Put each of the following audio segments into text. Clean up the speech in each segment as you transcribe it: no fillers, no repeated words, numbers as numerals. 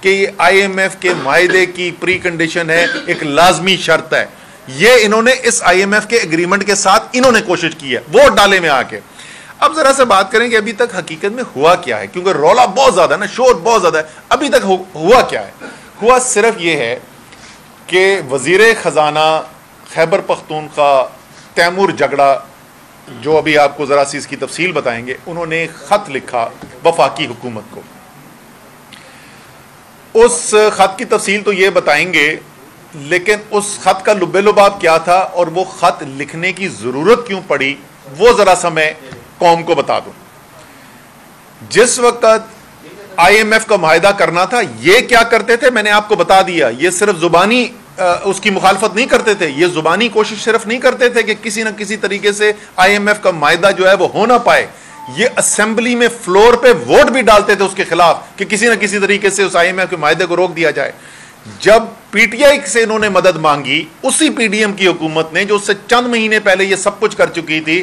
کہ یہ IMF کے معاہدے کی پری کنڈیشن ہے, ایک لازمی شرط ہے. یہ انہوں نے اس IMF کے اگریمنٹ کے ساتھ انہوں نے کوشش کی ہے ووٹ ڈالے میں آ کے. اب ذرا سے بات کریں کہ ابھی تک حقیقت میں ہوا کیا ہے, کیونکہ رولا بہت زیادہ ہے نا, شور بہت زیادہ ہے. ابھی تک ہوا کیا ہے؟ ہوا صرف یہ ہے کہ وزیر خزانہ خیبر پختونخوا تیمور جگڑا, جو ابھی آپ کو ذرا سی اس کی تفصیل بتائیں گے, انہوں نے خط لکھا وفاقی حکومت کو. اس خط کی تفصیل تو یہ بتائیں گے, لیکن اس خط کا لب لباب کیا تھا اور وہ خط لکھنے کی ضرورت کیوں پڑی, وہ ذرا سا میں قوم کو بتا دوں. جس وقت IMF کا معاہدہ کرنا تھا, یہ کیا کرتے تھے میں نے آپ کو بتا دیا. یہ صرف زبانی اس کی مخالفت نہیں کرتے تھے, یہ زبانی کوشش صرف نہیں کرتے تھے کہ کسی نہ کسی طریقے سے IMF کا معاہدہ جو ہے وہ ہو نہ پائے. یہ اسمبلی میں فلور پہ ووٹ بھی ڈالتے تھے اس کے خلاف کہ کسی نہ کسی طریقے سے اس IMF کے معاہدے کو روک دیا جائے. جب PTI سے انہوں نے مدد مانگی, اسی PDM کی حکومت نے جو اس سے چند مہینے پہلے یہ سب کچھ کر چکی تھی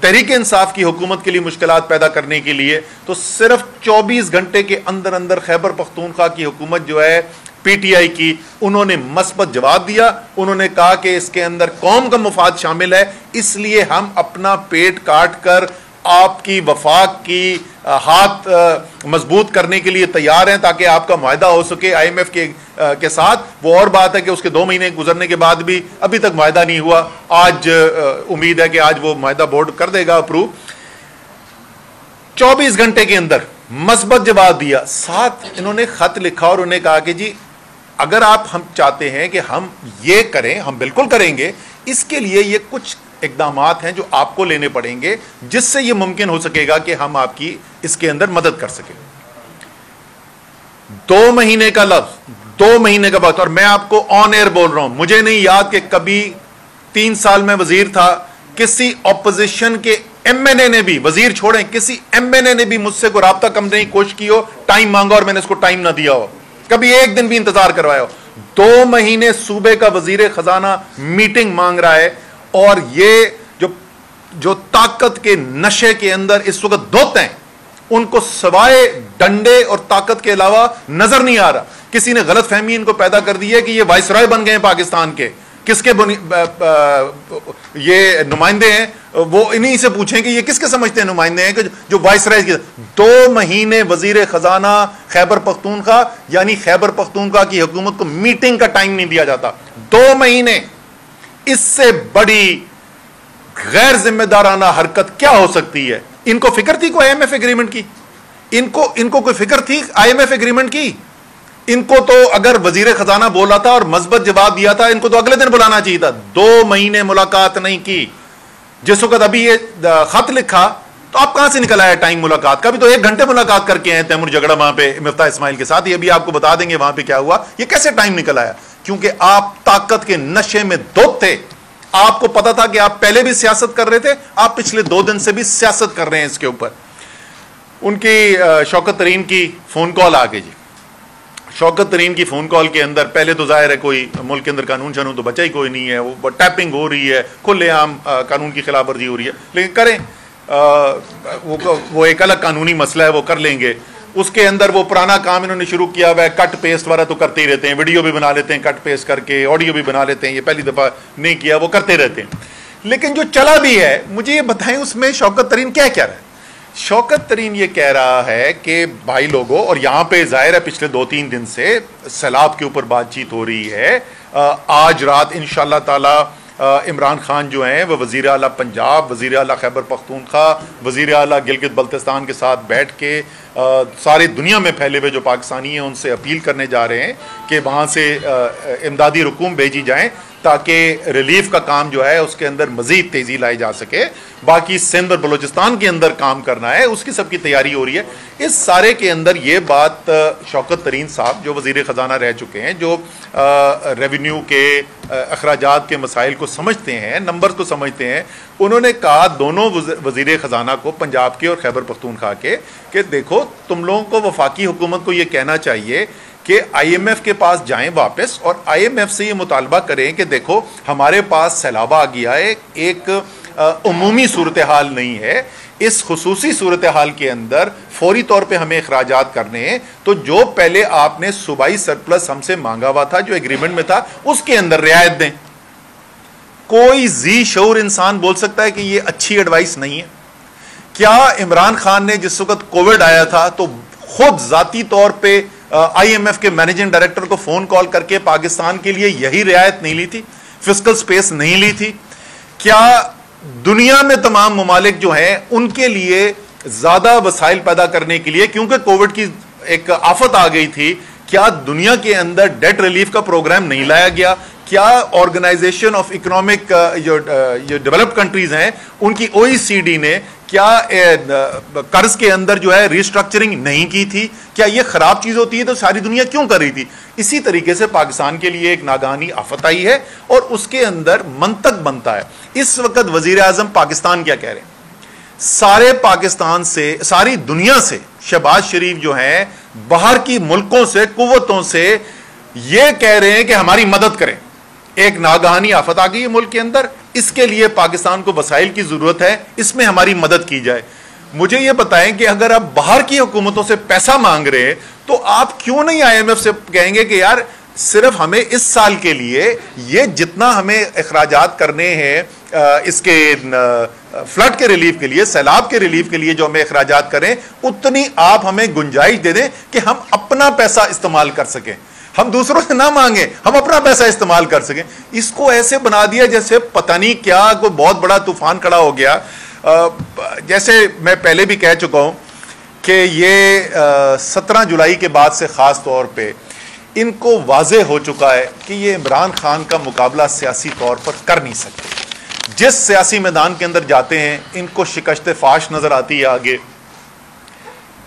تحریک انصاف کی حکومت کے لیے مشکلات پیدا کرنے کے لیے, تو صرف 24 گھنٹے کے اندر اندر خیبر پختونخوا کی حکومت جو ہے PTI کی, انہوں نے مثبت جواب دیا. انہوں نے کہا کہ اس کے اندر قوم کا مفاد شامل ہے, اس لیے ہم اپنا پیٹ کاٹ کر آپ کی وفاق کی ہاتھ مضبوط کرنے کے لیے تیار ہیں تاکہ آپ کا معاہدہ ہو سکے IMF کے ساتھ. وہ اور بات ہے کہ اس کے 2 مہینے گزرنے کے بعد بھی ابھی تک معاہدہ نہیں ہوا. آج امید ہے کہ آج وہ معاہدہ بورڈ کر دے گا اپروو. 24 گھنٹے کے اندر مثبت جواب دیا. ساتھ انہوں نے خط لکھا اور انہوں نے کہا کہ جی اگر آپ ہم چاہتے ہیں کہ ہم یہ کریں, ہم بالکل کریں گے, اس کے لیے یہ کچھ اقدامات ہیں جو آپ کو لینے پڑیں گے جس سے یہ ممکن ہو سکے گا کہ ہم آپ کی اس کے اندر مدد کر سکیں. 2 مہینے کا لفظ, 2 مہینے کا وقت, اور میں آپ کو آن ایئر بول رہا ہوں, مجھے نہیں یاد کہ کبھی 3 سال میں وزیر تھا کسی اپوزیشن کے MNA نے بھی, وزیر چھوڑیں کسی MNA نے بھی مجھ سے کوئی رابطہ کرنے کی کوشش کی ہو, ٹائم مانگا اور میں نے اس کو ٹائم نہ دیا ہو, کبھی ایک دن بھی انتظار کروایا ہو. 2 مہینے صوبے کا وزیر خزانہ میٹنگ مانگ رہا ہے, اور یہ جو طاقت کے نشے کے اندر اس وقت دھوت ہیں, ان کو سوائے ڈنڈے اور طاقت کے علاوہ نظر نہیں آ رہا. کسی نے غلط فہمی ان کو پیدا کر دی ہے کہ یہ وائس رائے بن گئے ہیں پاکستان کے. کس کے یہ نمائندے ہیں, وہ انہی سے پوچھیں کہ یہ کس کے سمجھتے ہیں نمائندے ہیں کہ جو وائس رائے کی. 2 مہینے وزیر خزانہ خیبر پختونخوا یعنی خیبر پختونخوا کی حکومت کو میٹنگ کا ٹائم نہیں دیا جاتا. 2 مہینے. اس سے بڑی غیر ذمہ دارانہ حرکت کیا ہو سکتی ہے؟ ان کو فکر تھی کوئی IMF ایگریمنٹ کی؟ ان کو کوئی فکر تھی IMF ایگریمنٹ کی؟ ان کو تو اگر وزیر خزانہ بولا تھا اور مثبت جواب دیا تھا, ان کو تو اگلے دن بلانا چاہیے تھا. 2 مہینے ملاقات نہیں کی. جس وقت ابھی یہ خط لکھا تو آپ کہاں سے نکل آیا ٹائم ملاقات کا؟ بھی تو 1 گھنٹے ملاقات کر کے ہیں تیمور جگڑا وہاں پہ مفتاح اسماعیل کے ساتھ. یہ بھی آپ کو بتا دیں گے وہاں پہ کیا ہوا. یہ کیسے ٹائم نکل آیا؟ کیونکہ آپ طاقت کے نشے میں دھوت تھے. آپ کو پتا تھا کہ آپ پہلے بھی سیاست کر رہے تھے, آپ پچھلے 2 دن سے بھی سیاست کر رہے ہیں اس کے اوپر. ان کی شوکت ترین کی فون کال آ گئی. جی شوکت ترین کی فون کال کے اندر پہلے تو ظاہر ہے کوئی ملک کے اندر قانون شانون تو بچا ہی کوئی نہیں ہے, وہ ٹیپنگ ہو رہی ہے, کھلے عام قانون کی خلاف ورزی ہو رہی ہے. لیکن کریں, وہ ایک الگ قانونی مسئلہ ہے, وہ کر لیں گے. اس کے اندر وہ پرانا کام انہوں نے شروع کیا ہوا ہے, کٹ پیسٹ والا تو کرتے ہی رہتے ہیں, ویڈیو بھی بنا لیتے ہیں کٹ پیسٹ کر کے, آڈیو بھی بنا لیتے ہیں. یہ پہلی دفعہ نہیں کیا, وہ کرتے رہتے ہیں. لیکن جو چلا بھی ہے, مجھے یہ بتائیں اس میں شوکت ترین کیا کہہ رہا ہے؟ شوکت ترین یہ کہہ رہا ہے کہ بھائی لوگوں, اور یہاں پہ ظاہر ہے پچھلے 2-3 دن سے سیلاب کے اوپر بات چیت ہو رہی ہے. آج رات انشاءاللہ تعالی عمران خان جو ہیں وہ وزیر اعلیٰ پنجاب, وزیر اعلیٰ خیبر پختونخوا, وزیر اعلیٰ گلگت بلتستان کے ساتھ بیٹھ کے ساری دنیا میں پھیلے ہوئے جو پاکستانی ہیں ان سے اپیل کرنے جا رہے ہیں کہ وہاں سے امدادی رقوم بھیجی جائیں تاکہ ریلیف کا کام جو ہے اس کے اندر مزید تیزی لائی جا سکے. باقی سندھ اور بلوچستان کے اندر کام کرنا ہے, اس کی سب کی تیاری ہو رہی ہے. اس سارے کے اندر یہ بات شوکت ترین صاحب جو وزیر خزانہ رہ چکے ہیں, جو ریونیو کے اخراجات کے مسائل کو سمجھتے ہیں, نمبر کو سمجھتے ہیں, انہوں نے کہا دونوں وزیر خزانہ کو, پنجاب کے اور خیبر پختونخوا کے, کہ دیکھو تم لوگوں کو وفاقی حکومت کو یہ کہنا چاہیے کہ IMF کے پاس جائیں واپس اور IMF سے یہ مطالبہ کریں کہ دیکھو ہمارے پاس سیلاب آ گیا ہے, ایک عمومی صورتحال نہیں ہے. اس خصوصی صورتحال کے اندر فوری طور پہ ہمیں اخراجات کرنے ہیں, تو جو پہلے آپ نے صوبائی سرپلس ہم سے مانگا ہوا تھا, جو ایگریمنٹ میں تھا, اس کے اندر رعایت دیں. کوئی ذی شعور انسان بول سکتا ہے کہ یہ اچھی ایڈوائس نہیں ہے؟ کیا عمران خان نے جس وقت کووڈ آیا تھا تو خود ذاتی طور پہ آئی ایم ایف کے مینیجنگ ڈائریکٹر کو فون کال کر کے پاکستان کے لیے یہی رعایت نہیں لی تھی, فسکل سپیس نہیں لی تھی؟ کیا دنیا میں تمام ممالک جو ہیں ان کے لیے زیادہ وسائل پیدا کرنے کے لیے, کیونکہ کووڈ کی ایک آفت آ گئی تھی, کیا دنیا کے اندر ڈیٹ ریلیف کا پروگرام نہیں لایا گیا؟ کیا آرگنائزیشن آف اکنامک جو ڈیولپڈ کنٹریز ہیں ان کی OECD نے کیا قرض کے اندر جو ہے ریسٹرکچرنگ نہیں کی تھی؟ کیا یہ خراب چیز ہوتی ہے تو ساری دنیا کیوں کر رہی تھی؟ اسی طریقے سے پاکستان کے لیے ایک ناگہانی آفت آئی ہے اور اس کے اندر منطق بنتا ہے. اس وقت وزیر اعظم پاکستان کیا کہہ رہے ہیں؟ سارے پاکستان سے, ساری دنیا سے شہباز شریف جو ہیں باہر کی ملکوں سے, قوتوں سے یہ کہہ رہے ہیں کہ ہماری مدد کریں. ایک ناگہانی آفت آ گئی ہے ملک کے اندر, اس کے لیے پاکستان کو وسائل کی ضرورت ہے, اس میں ہماری مدد کی جائے. مجھے یہ بتائیں کہ اگر آپ باہر کی حکومتوں سے پیسہ مانگ رہے ہیں تو آپ کیوں نہیں آئی ایم ایف سے کہیں گے کہ یار صرف ہمیں اس سال کے لیے یہ جتنا ہمیں اخراجات کرنے ہیں اس کے فلڈ کے ریلیف کے لیے, سیلاب کے ریلیف کے لیے جو ہمیں اخراجات کریں, اتنی آپ ہمیں گنجائش دے دیں کہ ہم اپنا پیسہ استعمال کر سکیں, ہم دوسروں سے نہ مانگیں, ہم اپنا پیسہ استعمال کر سکیں. اس کو ایسے بنا دیا جیسے پتہ نہیں کیا کوئی بہت بڑا طوفان کھڑا ہو گیا. جیسے میں پہلے بھی کہہ چکا ہوں کہ یہ 17 جولائی کے بعد سے خاص طور پہ ان کو واضح ہو چکا ہے کہ یہ عمران خان کا مقابلہ سیاسی طور پر کر نہیں سکتے. جس سیاسی میدان کے اندر جاتے ہیں ان کو شکست فاش نظر آتی ہے. آگے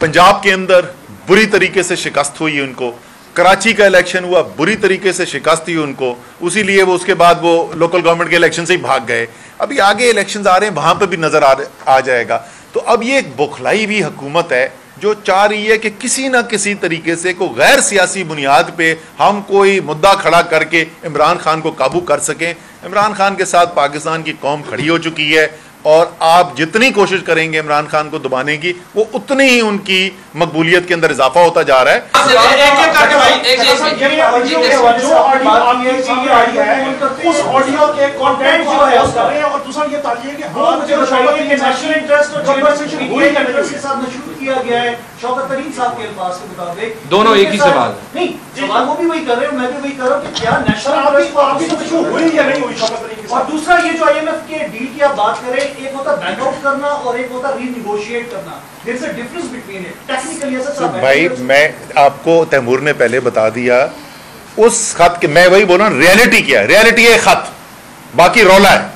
پنجاب کے اندر بری طریقے سے شکست ہوئی ان کو, کراچی کا الیکشن ہوا بری طریقے سے شکست ہوئی ان کو, اسی لیے وہ اس کے بعد وہ لوکل گورنمنٹ کے الیکشن سے ہی بھاگ گئے. ابھی آگے الیکشنز آ رہے ہیں, وہاں پہ بھی نظر آ جائے گا. تو اب یہ ایک بخلائی ہوئی حکومت ہے جو چاہ رہی ہے کہ کسی نہ کسی طریقے سے کوئی غیر سیاسی بنیاد پہ ہم کوئی مدعا کھڑا کر کے عمران خان کو قابو کر سکیں. عمران خان کے ساتھ پاکستان کی قوم کھڑی ہو چکی ہے, اور آپ جتنی کوشش کریں گے عمران خان کو دبانے کی, وہ اتنی ہی ان کی مقبولیت کے اندر اضافہ ہوتا جا رہا ہے. دونوں ایک ہی سوال نہیں, وہ بھی وہی کر رہے ہیں, میں بھی وہی کر رہا ہوں کہ کیا نیشنل ہوئی یا نہیں ہوئی شوکت طریق. اور دوسرا یہ جو آئی ایم ایف کے ڈیل کی آپ بات کریں, ایک ہوتا بیک آؤٹ کرنا اور ایک ہوتا ری نیگوشیٹ کرنا. There's a difference between it. Technically ایسا صاحب بھائی میں آپ کو تیمور نے پہلے بتا دیا اس خط کے, میں وہی بول رہا ہوں ریالٹی کیا ہے. ریالٹی ہے خط, باقی رولا ہے.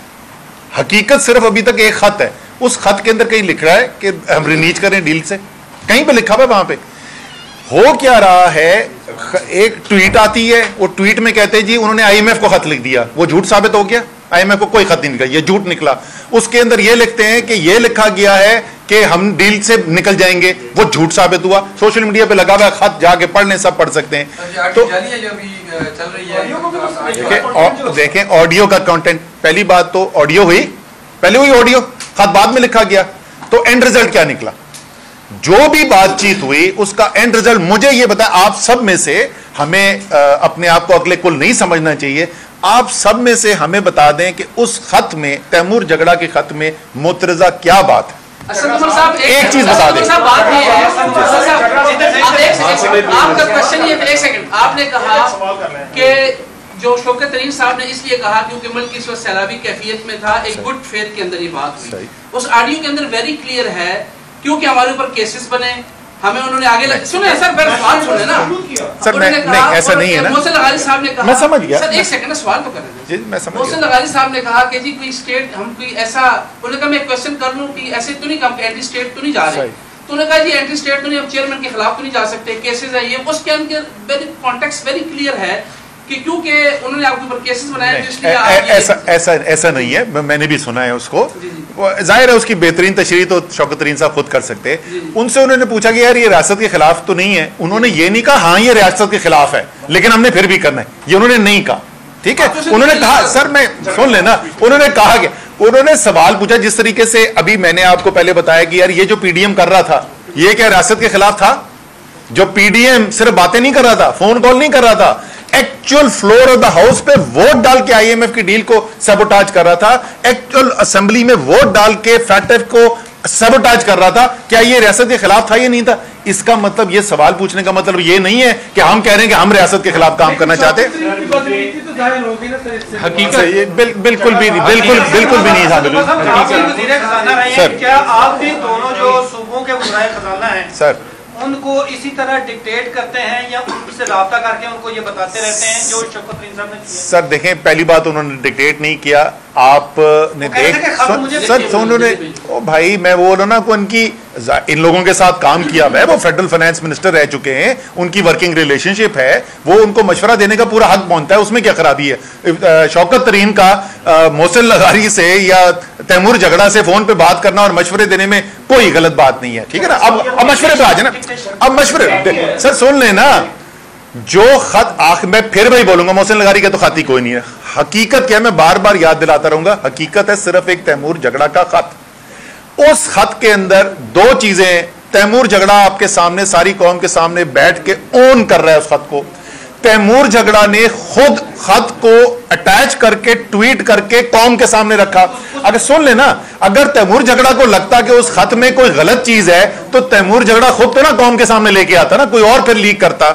حقیقت صرف ابھی تک ایک خط ہے. اس خط کے اندر کہیں لکھ رہا ہے کہ ہم رینیج کریں ڈیل سے, کہیں پہ لکھا ہوا ہے. وہاں پہ ہو کیا رہا ہے, ایک ٹویٹ آتی ہے, وہ ٹویٹ میں کہتے ہیں جی انہوں نے آئی ایم ایف کو خط لکھ دیا, وہ جھوٹ ثابت ہو گیا. آئی ایم ایف کو کوئی خط نہیں نکلا, یہ جھوٹ نکلا. اس کے اندر یہ لکھتے ہیں کہ یہ لکھا گیا ہے کہ ہم ڈیل سے نکل جائیں گے, وہ جھوٹ ثابت ہوا. سوشل میڈیا پہ لگا ہوا ہے خط, جا کے پڑھ لیں, سب پڑھ سکتے ہیں. تو دیکھیں آڈیو کا کانٹینٹ, پہلی بات تو آڈیو ہوئی, پہلے ہوئی آڈیو, خط بعد میں لکھا گیا. تو اینڈ رزلٹ کیا نکلا؟ جو بھی بات چیت ہوئی اس کا اینڈ رزلٹ مجھے یہ بتا. آپ سب میں سے ہمیں اپنے آپ کو عقل کل نہیں سمجھنا چاہیے. آپ سب میں سے ہمیں بتا دیں کہ اس خط میں, تیمور جگڑا کے خط میں مترضہ کیا بات ہے؟ ایک چیز بتا دیں. آپ کا کوشچن یہ, ایک سیکنڈ, آپ نے کہا کہ جو شوکت ترین صاحب نے اس لیے کہا کیونکہ ملک اس وقت سیلابی کیفیت میں تھا, ایک گڈ فیتھ کے اندر یہ بات ہوئی. اس آڈیو کے اندر ویری کلیئر ہے کیونکہ ہمارے اوپر کیسز بنے, ہمیں انہوں نے آگے سنیں سر, پہلے سوال سنیں نا سر. نہیں ایسا نہیں ہے نا, محسن لغاری صاحب نے کہا, میں سمجھ گیا سر ایک سیکنڈ سوال تو کریں. جی میں سمجھ گیا. محسن لغاری صاحب نے کہا کہ جی کوئی اسٹیٹ ہم کوئی ایسا, انہوں نے کہا میں ایک کوشچن کر لوں کہ ایسے تو نہیں, ہم اینٹی اسٹیٹ تو نہیں جا رہے. تو انہوں نے کہا جی اینٹی اسٹیٹ تو نہیں, ہم چیئرمین کے خلاف تو نہیں جا سکتے, کیسز ہے یہ. اس کے اندر ویری کانٹیکسٹ ویری کلیئر ہے کہ کیونکہ انہوں نے آپ کے اوپر کیسز بنائے, اس لیے ایسا نہیں ہے. میں نے بھی سنا ہے اس کو, ظاہر ہے اس کی بہترین تشریح تو شوکت ترین صاحب خود کر سکتے. ان سے انہوں نے پوچھا کہ یار یہ ریاست کے خلاف تو نہیں ہے. انہوں نے یہ نہیں کہا ہاں یہ ریاست کے خلاف ہے لیکن ہم نے پھر بھی کرنا ہے, یہ انہوں نے نہیں کہا. ٹھیک ہے, انہوں نے کہا سر میں سن لینا, انہوں نے کہا کہ انہوں نے سوال پوچھا جس طریقے سے ابھی میں نے آپ کو پہلے بتایا کہ یار یہ جو پی ڈی ایم کر رہا تھا یہ کیا ریاست کے خلاف تھا؟ جو پی ڈی ایم صرف باتیں نہیں کر رہا تھا, فون کال نہیں کر رہا تھا, actual floor of the house پہ ووٹ ڈال کے آئی ایم ایف کی ڈیل کو سیبوٹاج کر رہا تھا, ایکچوئل اسمبلی میں ووٹ ڈال کے فیٹ ایف کو سیبوٹاج کر رہا تھا. کیا یہ ریاست کے خلاف تھا یا نہیں تھا؟ اس کا مطلب یہ سوال پوچھنے کا مطلب یہ نہیں ہے کہ ہم کہہ رہے ہیں کہ ہم ریاست کے خلاف کام کرنا چاہتے ہیں. بالکل بھی نہیں تھا. سر کیا آپ بھی دونوں جو صوبوں کے وزرائے خزانہ ہیں سر ان کو اسی طرح ڈکٹیٹ کرتے ہیں یا ان سے رابطہ کر کے ان کو یہ بتاتے رہتے ہیں جو شوکت ترین صاحب نے کیا؟ سر دیکھیں, پہلی بات انہوں نے ڈکٹیٹ نہیں کیا. آپ نے انہوں نے بھائی میں وہ نا کو ان لوگوں کے ساتھ کام کیا ہے, وہ فیڈرل فائنانس منسٹر رہ چکے ہیں, ان کی ورکنگ ریلیشن شپ ہے, وہ ان کو مشورہ دینے کا پورا حق پہنچتا ہے, اس میں کیا خرابی ہے؟ شوکت ترین کا محسن لغاری سے یا تیمور جھگڑا سے فون پہ بات کرنا اور مشورے دینے میں کوئی غلط بات نہیں ہے, ٹھیک ہے نا. اب مشورے پہ آ جائیں نا, اب مشورے سر سن لیں نا. جو خط میں پھر بھائی بولوں گا, محسن لغاری کا تو خط ہی کوئی نہیں ہے. حقیقت کیا, میں بار بار یاد دلاتا رہوں گا, حقیقت ہے صرف ایک تیمور جھگڑا کا خط. اس خط کے اندر دو چیزیں, تیمور جھگڑا آپ کے سامنے ساری قوم کے سامنے بیٹھ کے اون کر رہا ہے اس خط کو. تیمور جھگڑا نے خود خط کو اٹیچ کر کے ٹویٹ کر کے قوم کے سامنے رکھا. اگر سن لینا, اگر تیمور جھگڑا کو لگتا کہ اس خط میں کوئی غلط چیز ہے تو تیمور جھگڑا خود تو نا قوم کے سامنے لے کے آتا نا, کوئی اور پھر لیک کرتا.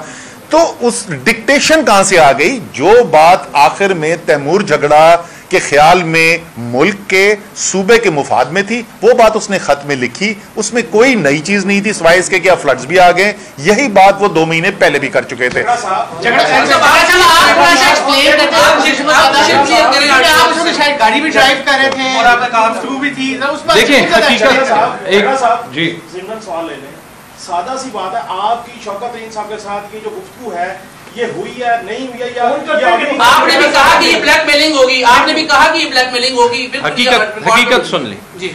تو اس ڈکٹیشن کہاں سے آ گئی؟ جو بات آخر میں تیمور جھگڑا کے خیال میں ملک کے صوبے کے مفاد میں تھی, وہ بات اس نے خط میں لکھی. اس میں کوئی نئی چیز نہیں تھی سوائے اس کے کیا فلڈز بھی آ گئے. یہی بات وہ 2 مہینے پہلے بھی کر چکے تھے. گاڑی بھی ڈرائیو کر رہے تھے اور آپ کا گفتگو بھی تھی. دیکھیں حقیقت ایک جی سوال لے لیں, سادہ سی بات ہے, آپ کی شوکت ترین صاحب کے ساتھ کی جو گفتگو ہے یہ ہوئی ہے نہیں ہوئی ہے یا آپ نے بھی کہا کہ یہ بلیک میلنگ ہوگی, آپ نے بھی کہا کہ یہ بلیک میلنگ ہوگی. حقیقت سن لیں, جی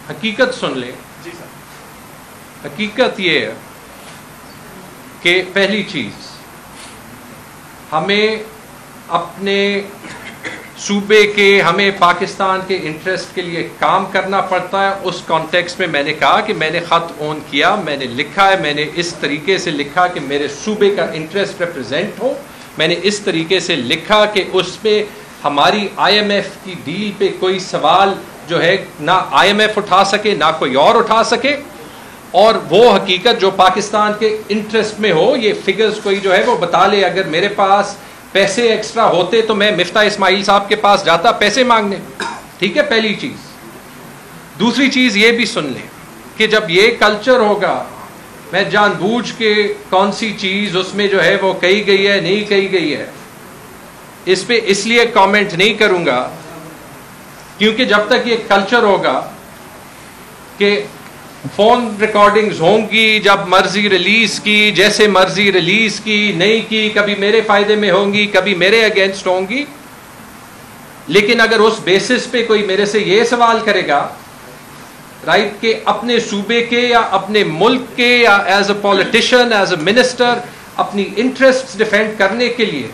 حقیقت سن لیں. جی سر, حقیقت یہ ہے کہ پہلی چیز ہمیں اپنے صوبے کے, ہمیں پاکستان کے انٹرسٹ کے لیے کام کرنا پڑتا ہے. اس کانٹیکسٹ میں میں نے کہا کہ میں نے خط اون کیا, میں نے لکھا ہے, میں نے اس طریقے سے لکھا کہ میرے صوبے کا انٹرسٹ ریپرزینٹ ہو. میں نے اس طریقے سے لکھا کہ اس پہ ہماری آئی ایم ایف کی ڈیل پہ کوئی سوال جو ہے نہ آئی ایم ایف اٹھا سکے نہ کوئی اور اٹھا سکے, اور وہ حقیقت جو پاکستان کے انٹرسٹ میں ہو. یہ فگرز کوئی جو ہے وہ بتا لے, اگر میرے پاس پیسے ایکسٹرا ہوتے تو میں مفتاح اسماعیل صاحب کے پاس جاتا پیسے مانگنے, ٹھیک ہے, پہلی چیز. دوسری چیز یہ بھی سن لیں کہ جب یہ کلچر ہوگا, میں جان بوجھ کے کون سی چیز اس میں جو ہے وہ کہی گئی ہے نہیں کہی گئی ہے اس پہ اس لیے کامنٹ نہیں کروں گا, کیونکہ جب تک یہ کلچر ہوگا کہ فون ریکارڈنگز ہوں گی, جب مرضی ریلیز کی, جیسے مرضی ریلیز کی, نہیں کی, کبھی میرے فائدے میں ہوں گی کبھی میرے اگینسٹ ہوں گی. لیکن اگر اس بیسس پہ کوئی میرے سے یہ سوال کرے گا رائٹ کہ اپنے صوبے کے یا اپنے ملک کے یا as a politician as a minister اپنی انٹرسٹ ڈیفینڈ کرنے کے لیے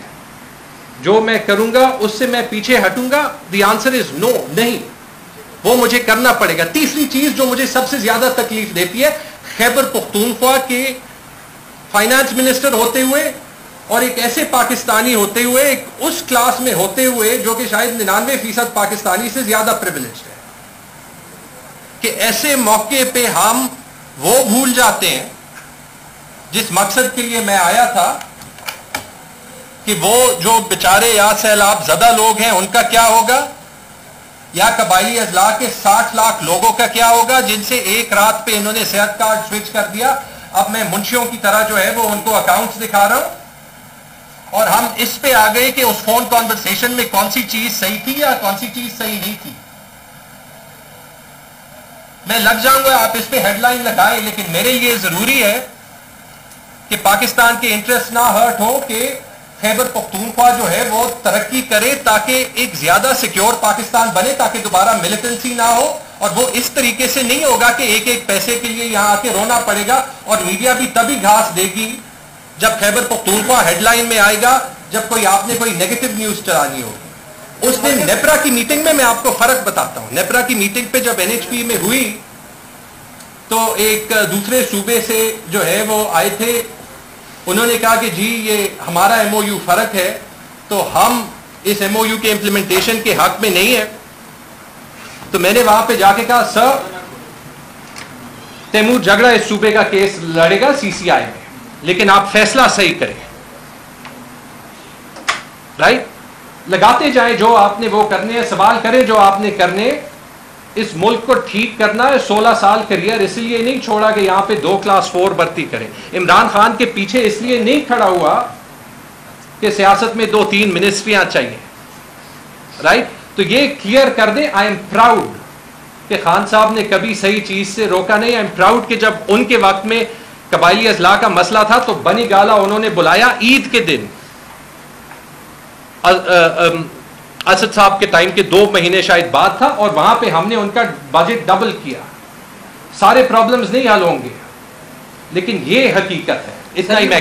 جو میں کروں گا اس سے میں پیچھے ہٹوں گا, دی آنسر از نو, نہیں, وہ مجھے کرنا پڑے گا. تیسری چیز جو مجھے سب سے زیادہ تکلیف دیتی ہے, خیبر پختونخوا کے فائنانس منسٹر ہوتے ہوئے اور ایک ایسے پاکستانی ہوتے ہوئے, ایک اس کلاس میں ہوتے ہوئے جو کہ شاید 99% پاکستانی سے زیادہ پریویلیجڈ ہے, کہ ایسے موقع پہ ہم وہ بھول جاتے ہیں جس مقصد کے لیے میں آیا تھا, کہ وہ جو بیچارے یا سیلاب زدہ لوگ ہیں ان کا کیا ہوگا, یا قبائلی اضلاع کے 60 لاکھ لوگوں کا کیا ہوگا جن سے ایک رات پہ انہوں نے صحت کارڈ سوئچ کر دیا. اب میں منشیوں کی طرح جو ہے وہ ان کو اکاؤنٹس دکھا رہا ہوں, اور ہم اس پہ آ گئے کہ اس فون کانورسیشن میں کون سی چیز صحیح تھی یا کون سی چیز صحیح نہیں تھی. میں لگ جاؤں گا, آپ اس پہ ہیڈ لائن لگائیں, لیکن میرے لیے ضروری ہے کہ پاکستان کے انٹرسٹ نہ ہرٹ ہو, کہ خیبر پختونخوا جو ہے وہ ترقی کرے تاکہ ایک زیادہ سیکیور پاکستان بنے, تاکہ دوبارہ ملیٹنسی نہ ہو. اور وہ اس طریقے سے نہیں ہوگا کہ ایک ایک پیسے کے لیے یہاں آ کے رونا پڑے گا, اور میڈیا بھی تبھی گھاس دے گی جب خیبر پختونخوا ہیڈ لائن میں آئے گا, جب کوئی آپ نے کوئی نیگیٹو نیوز چلانی ہوگی. اس نے نیپرا کی میٹنگ میں آپ کو فرق بتاتا ہوں. نیپرا کی میٹنگ پہ جب NHP میں ہوئی تو ایک دوسرے صوبے سے جو ہے وہ آئے تھے, انہوں نے کہا کہ جی یہ ہمارا MOU فرق ہے تو ہم اس MOU کے امپلیمنٹیشن کے حق میں نہیں ہے. تو میں نے وہاں پہ جا کے کہا سر تیمور جھگڑا اس صوبے کا کیس لڑے گا CCI میں, لیکن آپ فیصلہ صحیح کریں, رائٹ, لگاتے جائیں جو آپ نے وہ کرنے ہیں, سوال کریں جو آپ نے کرنے. اس ملک کو ٹھیک کرنا ہے, 16 سال کریئر اس لیے نہیں چھوڑا کہ یہاں پہ 2 کلاس 4 بھرتی کریں. عمران خان کے پیچھے اس لیے نہیں کھڑا ہوا کہ سیاست میں 2-3 منسٹریاں چاہیے, رائٹ. تو یہ کلیئر کر دیں. آئی ایم پراؤڈ کہ خان صاحب نے کبھی صحیح چیز سے روکا نہیں. آئی ایم پراؤڈ کہ جب ان کے وقت میں قبائلی اضلاع کا مسئلہ تھا تو بنی گالا انہوں نے بلایا عید کے دن, اسد صاحب کے ٹائم کے 2 مہینے شاید بعد تھا, اور وہاں پہ ہم نے ان کا بجٹ ڈبل کیا. سارے پرابلمز نہیں حل ہوں گے لیکن یہ حقیقت ہے. اتنا ہی میں